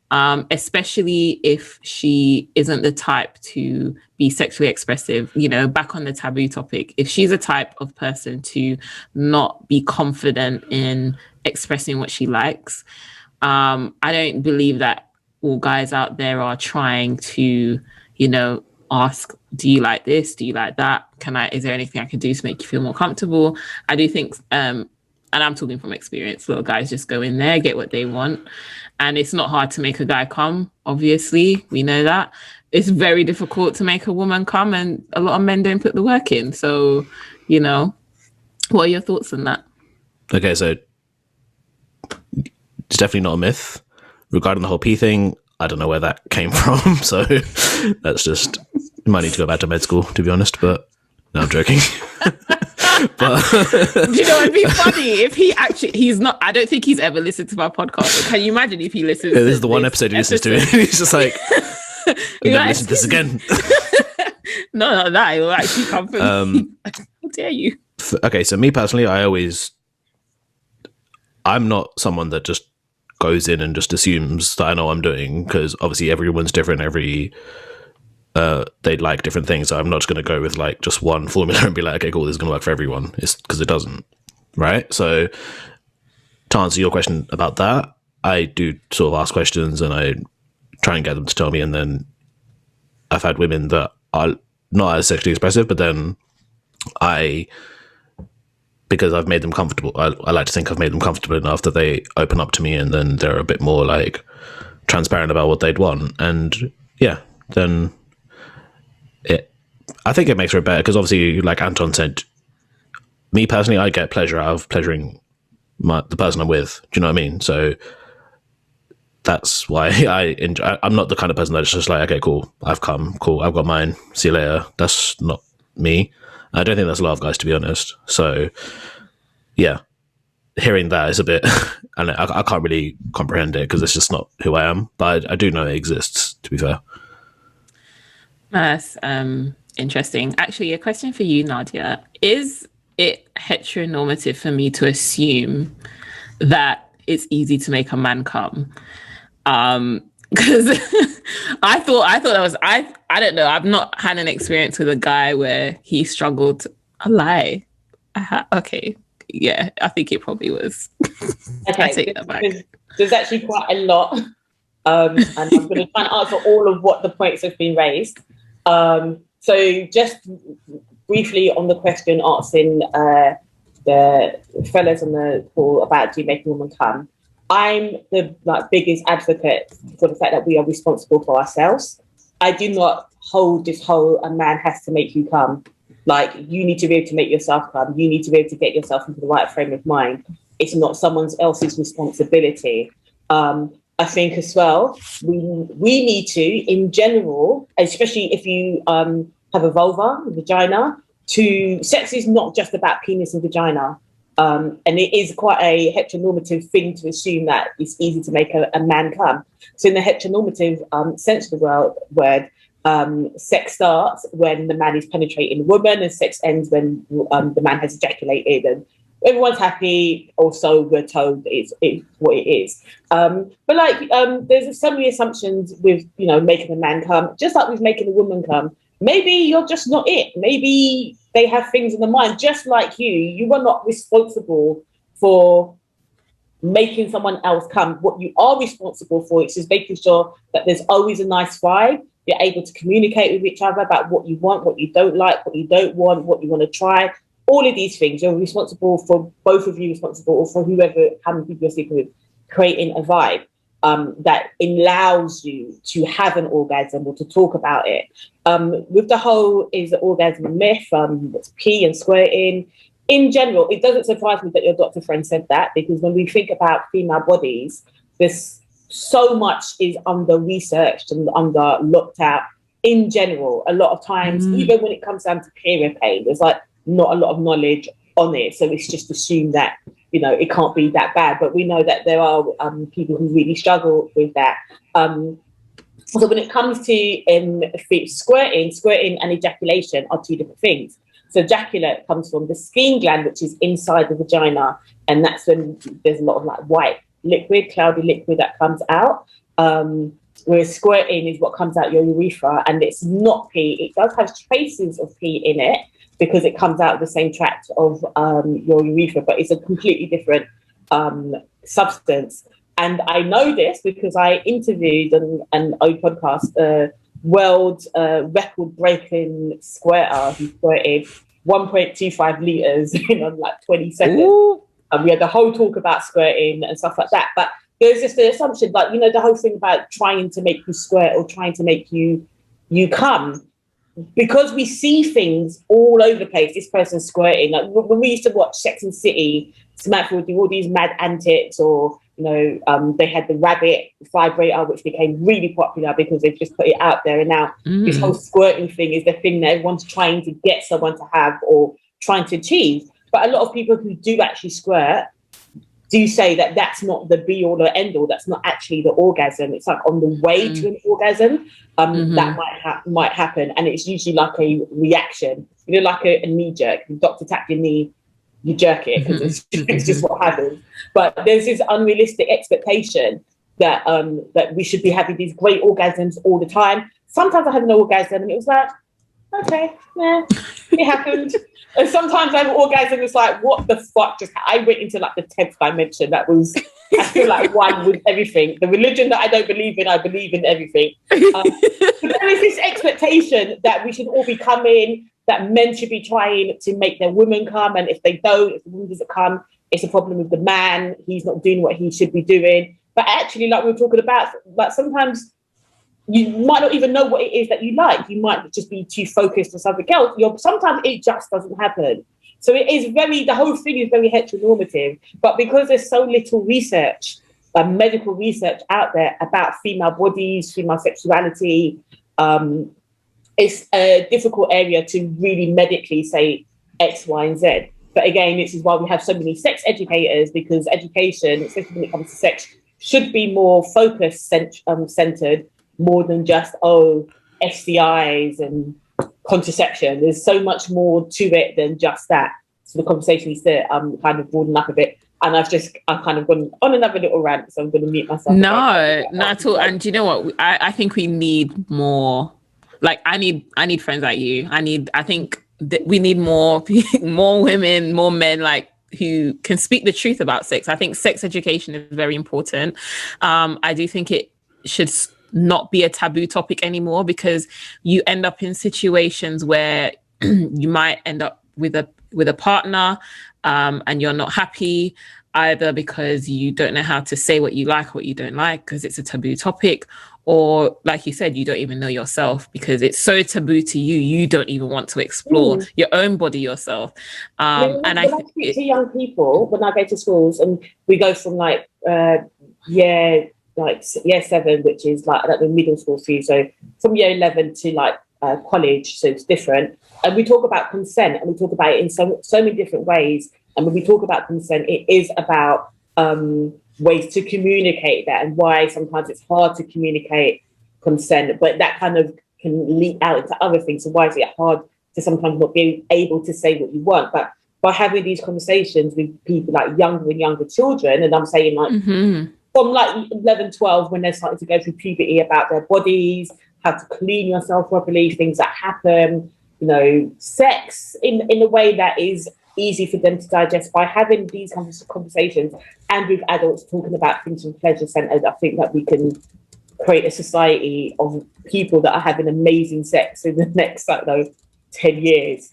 Speaker 3: especially if she isn't the type to be sexually expressive. You know, back on the taboo topic, if she's a type of person to not be confident in expressing what she likes, I don't believe that all guys out there are trying to, you know, ask, do you like this? Do you like that? Is there anything I can do to make you feel more comfortable? I do think, and I'm talking from experience, little guys just go in there, get what they want. And it's not hard to make a guy come, obviously. We know that. It's very difficult to make a woman come, and a lot of men don't put the work in. So, you know, what are your thoughts on that?
Speaker 2: Okay, so it's definitely not a myth. Regarding the whole pee thing, I don't know where that came from, so that's just, might need to go back to med school, to be honest, but no, I'm joking. But
Speaker 3: do you know, it'd be funny if he's not, I don't think he's ever listened to my podcast. Can you imagine if he listens?
Speaker 2: Yeah, this is the one episode he listens to it. He's just like, we're going to listen to this again.
Speaker 3: No, not that. It will actually come from me. How dare you?
Speaker 2: Okay, so me personally, I'm not someone that just goes in and just assumes that I know what I'm doing, because obviously everyone's different. Every they like different things. So I'm not just going to go with like just one formula and be like, okay, cool, this is going to work for everyone. It's because it doesn't, right? So to answer your question about that, I do sort of ask questions and I try and get them to tell me. And then I've had women that are not as sexually expressive, but then because I've made them comfortable, I like to think I've made them comfortable enough that they open up to me, and then they're a bit more like transparent about what they'd want. And yeah, then I think it makes it better, because obviously, like Anton said, me personally, I get pleasure out of pleasuring the person I'm with. Do you know what I mean? So that's why I'm not the kind of person that's just like, okay, cool, I've come, cool, I've got mine, see you later. That's not me. I don't think that's a lot of guys, to be honest. So yeah, hearing that is a bit, and I can't really comprehend it because it's just not who I am. But I do know it exists, to be fair.
Speaker 3: That's interesting. Actually, a question for you, Nadia. Is it heteronormative for me to assume that it's easy to make a man come? Because I thought that was, I don't know. I've not had an experience with a guy where he struggled. A lie. Okay. Yeah, I think it probably was.
Speaker 4: Okay,
Speaker 3: I take that back.
Speaker 4: There's actually quite a lot. And I'm going to try and answer all of what the points have been raised. So just briefly on the question asking the fellas on the call about do you make a woman come, I'm the biggest advocate for the fact that we are responsible for ourselves. I do not hold this whole a man has to make you come. Like, you need to be able to make yourself come. You need to be able to get yourself into the right frame of mind. It's not someone else's responsibility. I think as well, we need to, in general, especially if you have a vulva, a vagina, sex is not just about penis and vagina. And it is quite a heteronormative thing to assume that it's easy to make a man come. So in the heteronormative sense of the word, sex starts when the man is penetrating the woman, and sex ends when the man has ejaculated, and everyone's happy. Also, we're told it's what it is. But there's so many assumptions with making a man come, just like with making a woman come. Maybe you're just not it. Maybe they have things in the mind, just like you. You are not responsible for making someone else come. What you are responsible for is just making sure that there's always a nice vibe. You're able to communicate with each other about what you want, what you don't like, what you don't want, what you want to try. All of these things, you're responsible for, both of you responsible, or for whoever, how many people you're sleeping with, creating a vibe that allows you to have an orgasm or to talk about it. With the whole, is the orgasm a myth? What's pee and squirting? In general, it doesn't surprise me that your doctor friend said that, because when we think about female bodies, this so much is under researched and under looked at. In general, a lot of times, even when it comes down to period pain, there's like not a lot of knowledge on it. So it's just assumed that, it can't be that bad. But we know that there are people who really struggle with that. So when it comes to squirting and ejaculation are two different things. So ejaculate comes from the skin gland, which is inside the vagina. And that's when there's a lot of like white liquid, cloudy liquid that comes out. Whereas squirting is what comes out your urethra, and it's not pee. It does have traces of pee in it because it comes out of the same tract of your urethra, but it's a completely different substance. And I know this because I interviewed on an old podcast a world record-breaking squirter who squirted 1.25 litres in like 20 seconds. And we had the whole talk about squirting and stuff like that. But there's just the assumption, like, the whole thing about trying to make you squirt or trying to make you come. Because we see things all over the place, this person's squirting. Like when we used to watch Sex and the City, Samantha would do all these mad antics, or, they had the rabbit vibrator, which became really popular because they've just put it out there. And now this whole squirting thing is the thing that everyone's trying to get someone to have or trying to achieve. But a lot of people who do actually squirt do say that that's not the be all or end all. That's not actually the orgasm. It's like on the way to an orgasm that might happen. And it's usually like a reaction, like a knee jerk. The doctor tapped your knee, you jerk it because it's just what happens. But there's this unrealistic expectation that that we should be having these great orgasms all the time. sometimes I had an orgasm and it was like, okay, yeah, it happened. And sometimes I have an orgasm, it's like, what the fuck just I went into like the 10th dimension. That was, I feel like one with everything. The religion that I don't believe in, I believe in everything. But there is this expectation that we should all be coming, that men should be trying to make their women come, and if they don't, if the woman doesn't come, it's a problem with the man. He's not doing what he should be doing. But actually, like we were talking about, like sometimes you might not even know what it is that you like. You might just be too focused on something else. Sometimes it just doesn't happen. So it is the whole thing is very heteronormative. But because there's so little research, medical research out there about female bodies, female sexuality, it's a difficult area to really medically say X, Y, and Z. But again, this is why we have so many sex educators, because education, especially when it comes to sex, should be more centered, more than just, STIs and contraception. There's so much more to it than just that. So the conversation needs to kind of broaden up a bit. And I've kind of gone on another little rant, so I'm going to mute myself.
Speaker 3: No, not at all. And do you know what? I think we need more. Like I need friends like you. I think that we need more women, more men like who can speak the truth about sex. I think sex education is very important. I do think it should not be a taboo topic anymore, because you end up in situations where you might end up with a partner and you're not happy, either because you don't know how to say what you like, what you don't like, because it's a taboo topic, or like you said, you don't even know yourself because it's so taboo to you. You don't even want to explore your own body yourself.
Speaker 4: And I speak to young people when I go to schools, and we go from year 7, which is like the middle school for you. So from year 11 to like college, so it's different. And we talk about consent, and we talk about it in so many different ways. And when we talk about consent, it is about ways to communicate that, and why sometimes it's hard to communicate consent, but that kind of can leak out into other things. So why is it hard to sometimes not be able to say what you want? But by having these conversations with people like younger and younger children, and I'm saying like from like 11, 12, when they're starting to go through puberty, about their bodies, how to clean yourself properly, things that happen, sex in a way that is easy for them to digest. By having these kinds of conversations and with adults talking about things from pleasure centered, I think that we can create a society of people that are having amazing sex in the next 10 years.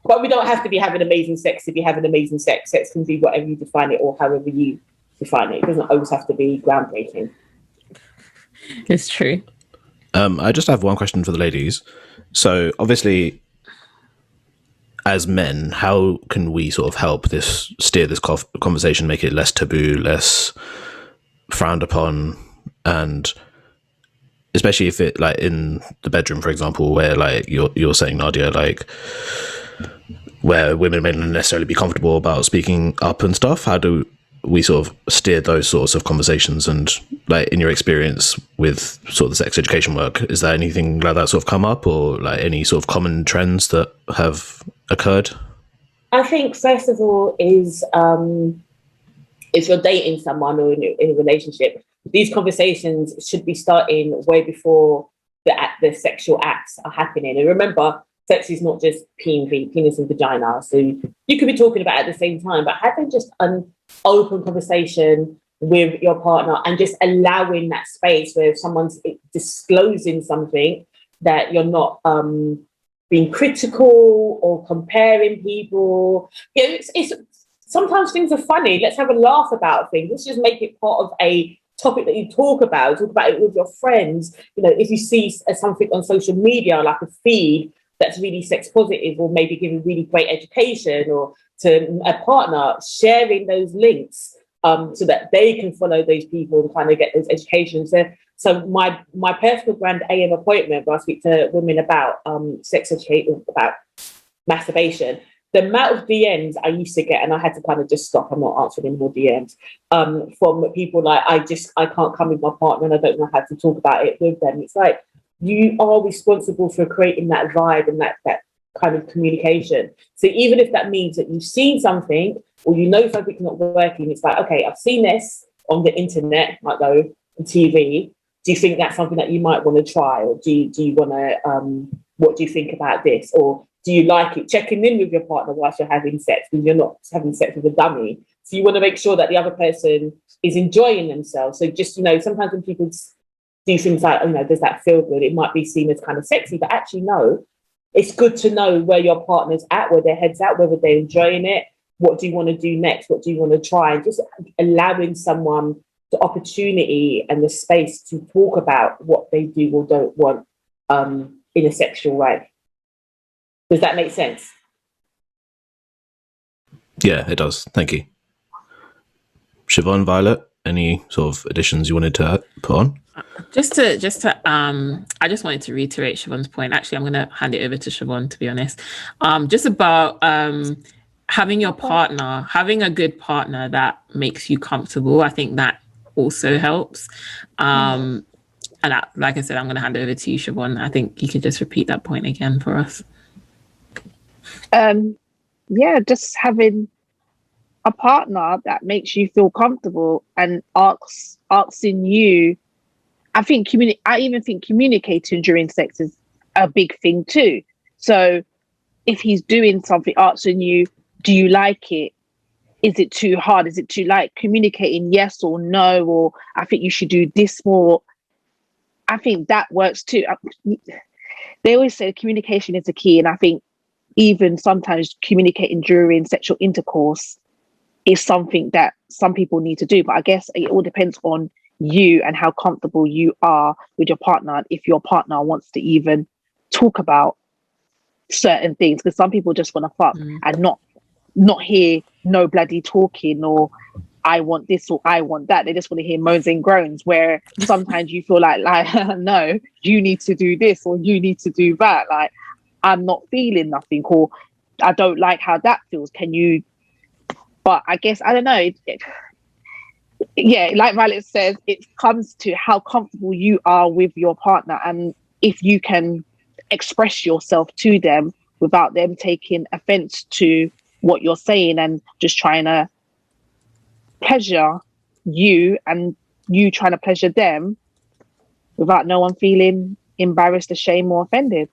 Speaker 4: But we don't have to be having amazing sex to be having amazing sex. Sex can be whatever you define it, or however you define it. It doesn't always have to be groundbreaking.
Speaker 3: It's true.
Speaker 2: I just have one question for the ladies. So obviously, as men, how can we sort of help steer this conversation, make it less taboo, less frowned upon, and especially if it, like in the bedroom, for example, where like you're saying, Nadia, like where women may not necessarily be comfortable about speaking up and stuff. How do we sort of steer those sorts of conversations? And like in your experience with sort of the sex education work, is there anything like that sort of come up, or like any sort of common trends that have occurred?
Speaker 4: I think first of all is if you're dating someone or in a relationship, these conversations should be starting way before the sexual acts are happening. And remember, sex is not just penis and vagina. So you could be talking about it at the same time, but having just an open conversation with your partner and just allowing that space where if someone's disclosing something, that you're not being critical or comparing people. It's sometimes things are funny. Let's have a laugh about things. Let's just make it part of a topic that you talk about it with your friends. If you see something on social media, like a feed that's really sex positive, or maybe giving really great education, or to a partner, sharing those links so that they can follow those people and kind of get those educations. So my personal brand AM appointment, where I speak to women about sex education, about masturbation, the amount of DMs I used to get, and I had to kind of just stop. I'm not answering any more DMs from people like, I can't come with my partner and I don't know how to talk about it with them. It's like, you are responsible for creating that vibe and that kind of communication. So even if that means that you've seen something, or something's not working, it's like, okay, I've seen this on the internet, like on TV. do you think that's something that you might want to try, or do you want to? What do you think about this, or do you like it? Checking in with your partner whilst you're having sex, because you're not having sex with a dummy. So you want to make sure that the other person is enjoying themselves. So just, sometimes when people do things like, does that feel good? It might be seen as kind of sexy, but actually, no. It's good to know where your partner's at, where their head's at, whether they're enjoying it. What do you want to do next? What do you want to try? And just allowing someone the opportunity and the space to talk about what they do or don't want in a sexual way. Does that make sense?
Speaker 2: Yeah, it does. Thank you. Siobhan, Violet, any sort of additions you wanted to put on?
Speaker 3: I just wanted to reiterate Siobhan's point. Actually, I'm going to hand it over to Siobhan, to be honest. Just about having a good partner that makes you comfortable. I think that also helps. And like I said, I'm going to hand it over to you, Siobhan. I think you could just repeat that point again for us.
Speaker 5: Just having a partner that makes you feel comfortable and asking you. I even think communicating during sex is a big thing too. So if he's doing something, asking you, do you like it? Is it too hard? Is it too light? Communicating yes or no, or I think you should do this more. I think that works too. They always say communication is the key. And I think even sometimes communicating during sexual intercourse is something that some people need to do. But I guess it all depends on you and how comfortable you are with your partner. If your partner wants to even talk about certain things, because some people just want to fuck and not hear no bloody talking, or I want this or I want that. They just want to hear moans and groans, where sometimes you feel like no, you need to do this or you need to do that. Like, I'm not feeling nothing, or I don't like how that feels. Can you? But I guess, I don't know. Like Violet says, it comes to how comfortable you are with your partner, and if you can express yourself to them without them taking offense to what you're saying and just trying to pleasure you and you trying to pleasure them without no one feeling embarrassed, ashamed, or offended.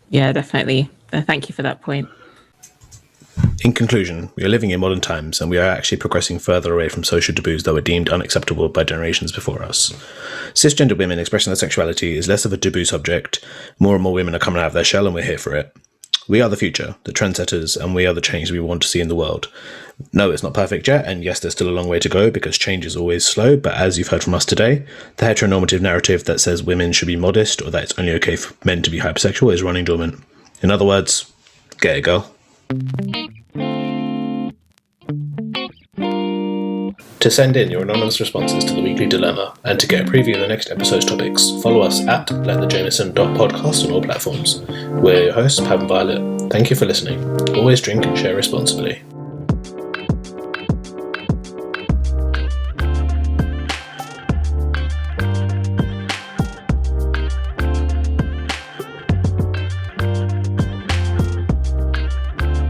Speaker 3: Yeah, definitely. Thank you for that point.
Speaker 2: In conclusion, we are living in modern times, and we are actually progressing further away from social taboos that were deemed unacceptable by generations before us. Cisgender women expressing their sexuality is less of a taboo subject. More and more women are coming out of their shell, and we're here for it. We are the future, the trendsetters, and we are the change we want to see in the world. No, it's not perfect yet, and yes, there's still a long way to go because change is always slow, but as you've heard from us today, the heteronormative narrative that says women should be modest or that it's only okay for men to be hypersexual is running dormant. In other words, get it, girl. To send in your anonymous responses to the weekly dilemma and to get a preview of the next episode's topics, follow us at letthejameson.podcast on all platforms. We're your hosts, Pab and Violet. Thank you for listening. Always drink and share responsibly.